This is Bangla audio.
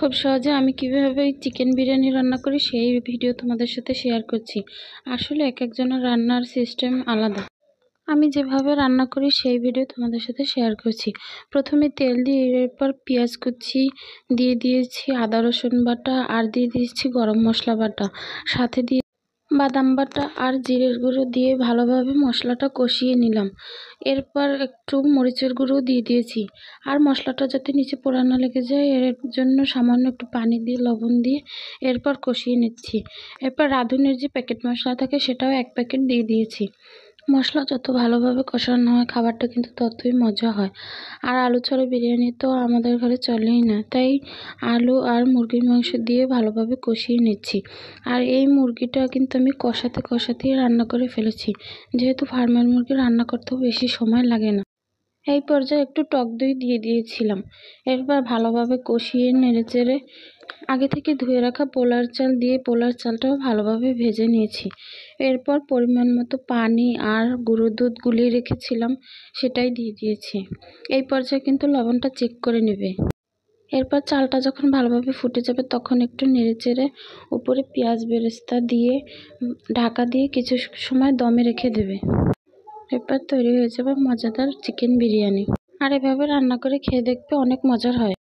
খুব সহজে আমি কিভাবে চিকেন বিরিয়ানি রান্না করি সেই ভিডিও তোমাদের সাথে শেয়ার করছি। আসলে এক একজনের রান্নার সিস্টেম আলাদা। আমি যেভাবে রান্না করি সেই ভিডিও তোমাদের সাথে শেয়ার করছি। প্রথমে তেল দিয়ে এরপর পেঁয়াজ কুচি দিয়ে দিয়েছি, আদা রসুন বাটা আর দিয়ে দিয়েছি গরম মশলা বাটা, সাথে দিয়ে বাদাম বাটা আর জিরের গুঁড়ো দিয়ে ভালোভাবে মশলাটা কষিয়ে নিলাম। এরপর একটু মরিচের গুঁড়ো দিয়ে দিয়েছি। আর মশলাটা যাতে নিচে পোড়া না লেগে যায় এর জন্য সামান্য একটু পানি দিয়ে লবণ দিয়ে এরপর কষিয়ে নিচ্ছি। এরপর রাঁধুনির যে প্যাকেট মশলা থাকে সেটাও 1 প্যাকেট দিয়ে দিয়েছি। মশলা যত ভালোভাবে কষানো হয় খাবারটা কিন্তু ততই মজা হয়। আর আলু ছাড়া বিরিয়ানি তো আমাদের ঘরে চলেই না, তাই আলু আর মুরগির মাংস দিয়ে ভালোভাবে কষিয়ে নিচ্ছি। আর এই মুরগিটা কিন্তু আমি কষাতেই রান্না করে ফেলেছি, যেহেতু ফার্মের মুরগি রান্না করতেও বেশি সময় লাগে না। এই পর্যায়ে একটু টক দই দিয়ে দিয়েছিলাম। এরপর ভালোভাবে কষিয়ে নেড়েচেড়ে আগে থেকে ধুয়ে রাখা পোলার চাল দিয়ে পোলার চালটাও ভালোভাবে ভেজে নিয়েছি। এরপর পরিমাণ মতো পানি আর গুঁড়ো দুধ গুলিয়ে রেখেছিলাম সেটাই দিয়ে দিয়েছি। এই পর্যায়ে কিন্তু লবণটা চেক করে নেবে। এরপর চালটা যখন ভালোভাবে ফুটে যাবে তখন একটু নেড়েচেড়ে উপরে পেঁয়াজ বেরেস্তা দিয়ে ঢাকা দিয়ে কিছু সময় দমে রেখে দেবে। এরপর তৈরি হয়ে যাবে মজাদার চিকেন বিরিয়ানি। আর এভাবে রান্না করে খেয়ে দেখবে, অনেক মজার হয়।